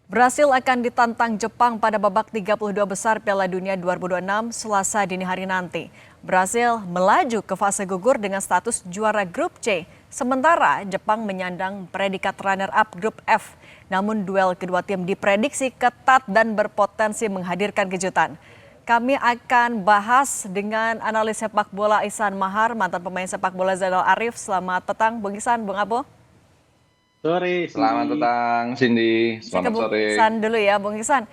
Brasil akan ditantang Jepang pada babak 32 besar Piala Dunia 2026 Selasa dini hari nanti. Brasil melaju ke fase gugur dengan status juara grup C, sementara Jepang menyandang predikat runner-up grup F. Namun duel kedua tim diprediksi ketat dan berpotensi menghadirkan kejutan. Kami akan bahas dengan analis sepak bola Ihsan Mahar, mantan pemain sepak bola Zainal Arif. Selamat petang, Bung Ihsan, Bung Abo. Sore, Selamat Cindy. petang, Cindy. Saya ke Selamat Bung sore. Ihsan dulu ya, Bung Ihsan.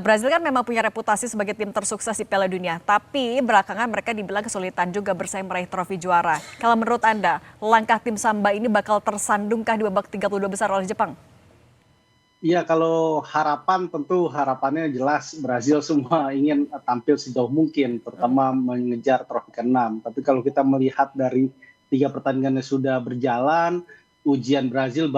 Brazil kan memang punya reputasi sebagai tim tersukses di Piala Dunia, tapi belakangan mereka dibilang kesulitan juga bersaing meraih trofi juara. Kalau menurut Anda, langkah tim Samba ini bakal tersandungkah di babak 32 besar oleh Jepang? Iya, kalau harapan tentu harapannya jelas Brazil semua ingin tampil sejauh mungkin, terutama mengejar trofi ke-6. Tapi kalau kita melihat dari 3 pertandingan yang sudah berjalan, ujian Brazil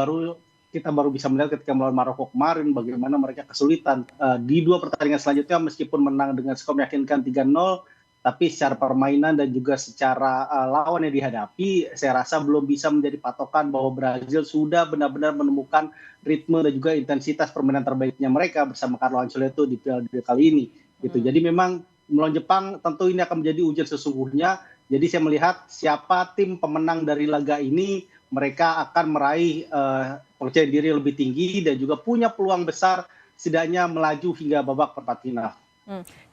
kita baru bisa melihat ketika melawan Maroko kemarin bagaimana mereka kesulitan. Di 2 pertandingan selanjutnya meskipun menang dengan skor meyakinkan 3-0, tapi secara permainan dan juga secara lawan yang dihadapi, saya rasa belum bisa menjadi patokan bahwa Brazil sudah benar-benar menemukan ritme dan juga intensitas permainan terbaiknya mereka bersama Carlo Ancelotti di Piala Dunia kali ini. Gitu. Jadi memang melawan Jepang tentu ini akan menjadi ujian sesungguhnya. Jadi saya melihat siapa tim pemenang dari laga ini, mereka akan meraih percaya diri lebih tinggi dan juga punya peluang besar setidaknya melaju hingga babak perempat final.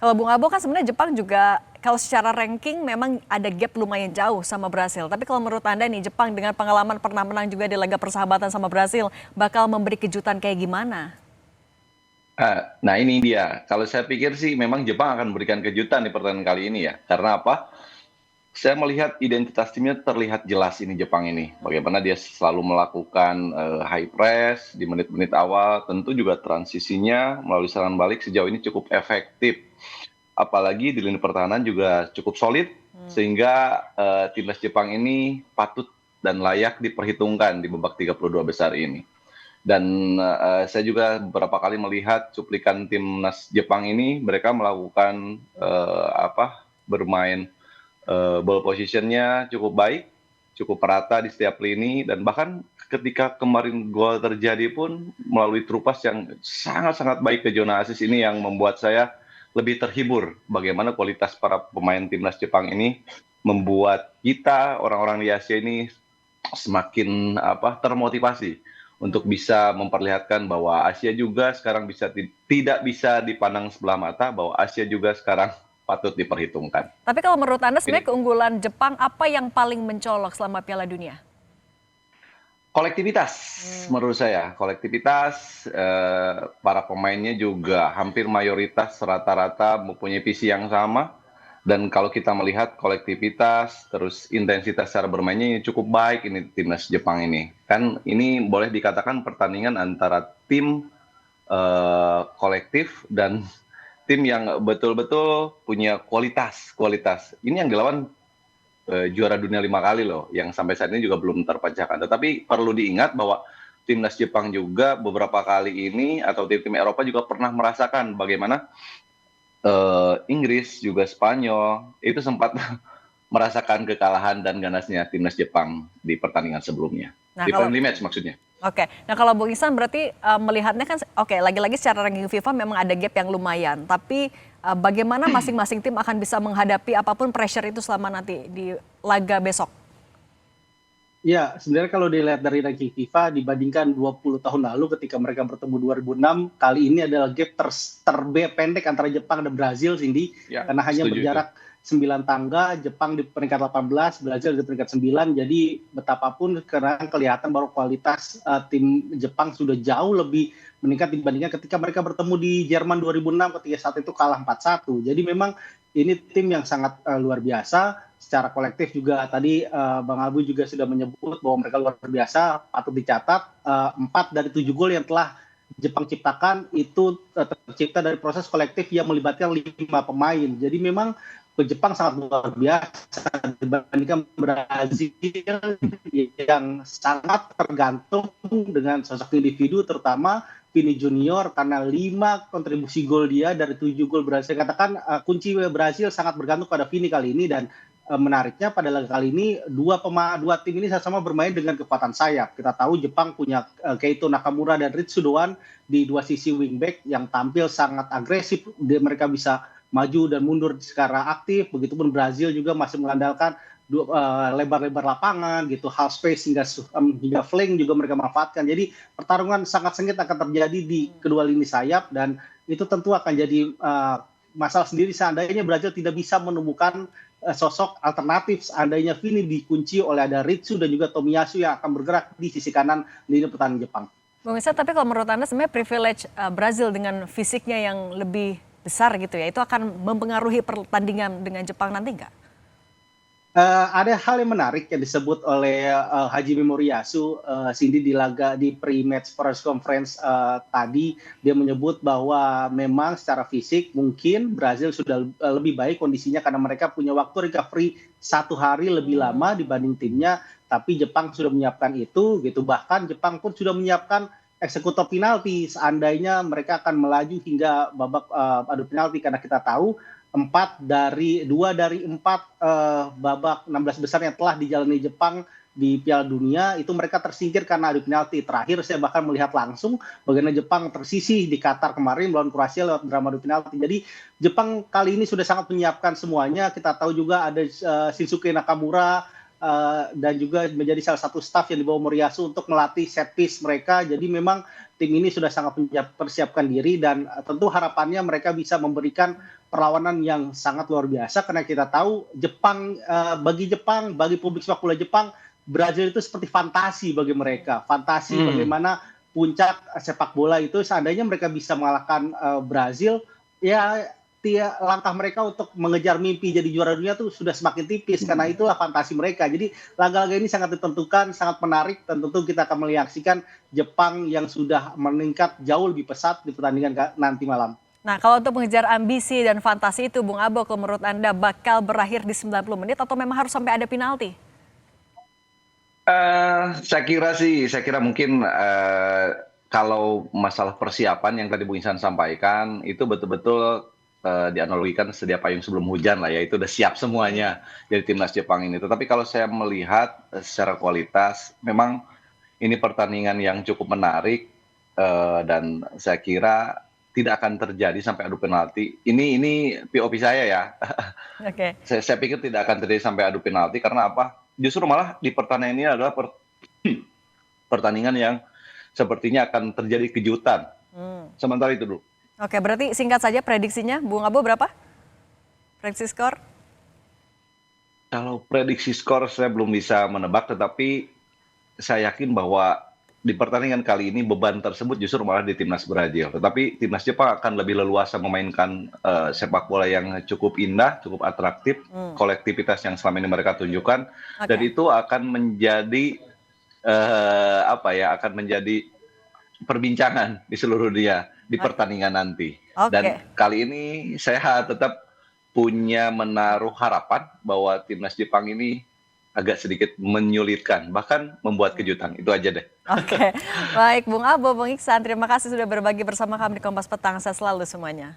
Kalau Bung Abo kan sebenarnya Jepang juga kalau secara ranking memang ada gap lumayan jauh sama Brasil. Tapi kalau menurut Anda nih Jepang dengan pengalaman pernah menang juga di laga persahabatan sama Brasil bakal memberi kejutan kayak gimana? Nah ini dia, kalau saya pikir sih memang Jepang akan memberikan kejutan di pertandingan kali ini ya. Karena apa? Saya melihat identitas timnya terlihat jelas ini Jepang ini. Bagaimana dia selalu melakukan high press di menit-menit awal. Tentu juga transisinya melalui serangan balik sejauh ini cukup efektif. Apalagi di lini pertahanan juga cukup solid. Sehingga timnas Jepang ini patut dan layak diperhitungkan di babak 32 besar ini. Dan saya juga beberapa kali melihat cuplikan timnas Jepang ini, mereka melakukan bermain ball positionnya cukup baik, cukup merata di setiap lini, dan bahkan ketika kemarin gol terjadi pun melalui Trupas yang sangat-sangat baik ke zona asis ini yang membuat saya lebih terhibur bagaimana kualitas para pemain timnas Jepang ini membuat kita orang-orang di Asia ini semakin termotivasi untuk bisa memperlihatkan bahwa Asia juga sekarang tidak bisa dipandang sebelah mata, bahwa Asia juga sekarang patut diperhitungkan. Tapi kalau menurut Anda sebenarnya keunggulan Jepang apa yang paling mencolok selama Piala Dunia? Kolektivitas, menurut saya. Kolektivitas, para pemainnya juga hampir mayoritas rata-rata mempunyai visi yang sama. Dan kalau kita melihat kolektivitas, terus intensitas cara bermainnya ini cukup baik ini timnas Jepang ini. Kan ini boleh dikatakan pertandingan antara tim kolektif dan tim yang betul-betul punya kualitas. Ini yang dilawan juara dunia 5 kali loh, yang sampai saat ini juga belum terpecahkan. Tetapi perlu diingat bahwa timnas Jepang juga beberapa kali ini atau tim-tim Eropa juga pernah merasakan bagaimana Inggris juga Spanyol itu sempat merasakan kekalahan dan ganasnya timnas Jepang di pertandingan sebelumnya. Nah, Di kalau friendly match maksudnya. Oke, nah kalau Bung Ihsan berarti melihatnya kan oke lagi-lagi secara ranking FIFA memang ada gap yang lumayan. Tapi bagaimana masing-masing tim akan bisa menghadapi apapun pressure itu selama nanti di laga besok? Ya, sebenarnya kalau dilihat dari ranking FIFA dibandingkan 20 tahun lalu ketika mereka bertemu 2006, kali ini adalah gap pendek antara Jepang dan Brazil, Cindy, Ya, karena hanya setuju itu. berjarak 9 tangga, Jepang di peringkat 18, Brazil di peringkat 9, jadi betapapun sekarang kelihatan bahwa kualitas tim Jepang sudah jauh lebih meningkat dibandingkan ketika mereka bertemu di Jerman 2006 ketika saat itu kalah 4-1. Jadi memang ini tim yang sangat luar biasa. Secara kolektif juga tadi Bang Albu juga sudah menyebut bahwa mereka luar biasa, patut dicatat 4 dari 7 gol yang telah Jepang ciptakan itu tercipta dari proses kolektif yang melibatkan 5 pemain. Jadi memang Jepang sangat luar biasa dibandingkan Brazil yang sangat tergantung dengan sosok individu, terutama Vini Junior, karena 5 kontribusi gol dia dari 7 gol Brazil. Saya katakan kunci Brazil sangat bergantung pada Vini kali ini, dan menariknya pada laga kali ini dua tim ini sama-sama bermain dengan kekuatan sayap. Kita tahu Jepang punya Keito Nakamura dan Ritsu Doan di dua sisi wingback yang tampil sangat agresif. Mereka bisa maju dan mundur secara aktif. Begitupun Brazil juga masih mengandalkan lebar-lebar lapangan gitu, half space hingga flank juga mereka manfaatkan. Jadi pertarungan sangat sengit akan terjadi di kedua lini sayap, dan itu tentu akan jadi masalah sendiri seandainya Brazil tidak bisa menemukan sosok alternatif, seandainya Vini dikunci oleh ada Ritsu dan juga Tomiyasu yang akan bergerak di sisi kanan lini pertahanan Jepang. Bung Isa, tapi kalau menurut Anda sebenarnya privilege Brazil dengan fisiknya yang lebih besar gitu ya, itu akan mempengaruhi pertandingan dengan Jepang nanti nggak? Ada hal yang menarik yang disebut oleh Hajime Moriyasu, Cindy di pre-match press conference tadi. Dia menyebut bahwa memang secara fisik mungkin Brazil sudah lebih baik kondisinya karena mereka punya waktu recovery 1 hari lebih lama dibanding timnya. Tapi Jepang sudah menyiapkan itu, gitu. Bahkan Jepang pun sudah menyiapkan eksekutor penalti seandainya mereka akan melaju hingga babak adu penalti, karena kita tahu 2 dari 4 babak 16 besar yang telah dijalani Jepang di Piala Dunia itu mereka tersingkir karena adu penalti. Terakhir saya bahkan melihat langsung bagaimana Jepang tersisih di Qatar kemarin melawan Kroasia lewat drama adu penalti. Jadi Jepang kali ini sudah sangat menyiapkan semuanya. Kita tahu juga ada Shinsuke Nakamura dan juga menjadi salah satu staf yang dibawa Moriyasu untuk melatih set piece mereka. Jadi memang tim ini sudah sangat mempersiapkan diri, dan tentu harapannya mereka bisa memberikan perlawanan yang sangat luar biasa, karena kita tahu bagi publik sepak bola Jepang, Brazil itu seperti fantasi bagi mereka. Fantasi bagaimana puncak sepak bola itu, seandainya mereka bisa mengalahkan Brazil, ya langkah mereka untuk mengejar mimpi jadi juara dunia tuh sudah semakin tipis, karena itulah fantasi mereka. Jadi laga-laga ini sangat ditentukan, sangat menarik, dan tentu kita akan menyaksikan Jepang yang sudah meningkat jauh lebih pesat di pertandingan nanti malam. Nah, kalau untuk mengejar ambisi dan fantasi itu, Bung Abo, kalau menurut Anda bakal berakhir di 90 menit atau memang harus sampai ada penalti? Saya kira mungkin kalau masalah persiapan yang tadi Bung Ihsan sampaikan itu betul-betul dianalogikan sedia payung sebelum hujan lah ya, itu udah siap semuanya dari timnas Jepang ini. Tetapi kalau saya melihat secara kualitas, memang ini pertandingan yang cukup menarik, dan saya kira tidak akan terjadi sampai adu penalti. Ini POV saya ya. Oke. Saya pikir tidak akan terjadi sampai adu penalti, karena apa? Justru malah di pertandingan ini adalah pertandingan yang sepertinya akan terjadi kejutan. Sementara itu dulu. Oke, berarti singkat saja prediksinya, Bung Abo berapa? Prediksi skor? Kalau prediksi skor saya belum bisa menebak, tetapi saya yakin bahwa di pertandingan kali ini beban tersebut justru malah di timnas Brazil. Tetapi timnas Jepang akan lebih leluasa memainkan sepak bola yang cukup indah, cukup atraktif, kolektivitas yang selama ini mereka tunjukkan, dan itu akan menjadi akan menjadi perbincangan di seluruh dunia di pertandingan nanti. Dan kali ini saya tetap punya menaruh harapan bahwa timnas Jepang ini agak sedikit menyulitkan, bahkan membuat kejutan. Itu aja deh. Oke, baik Bung Abo, Bung Iksan, terima kasih sudah berbagi bersama kami di Kompas Petang. Sehat selalu semuanya.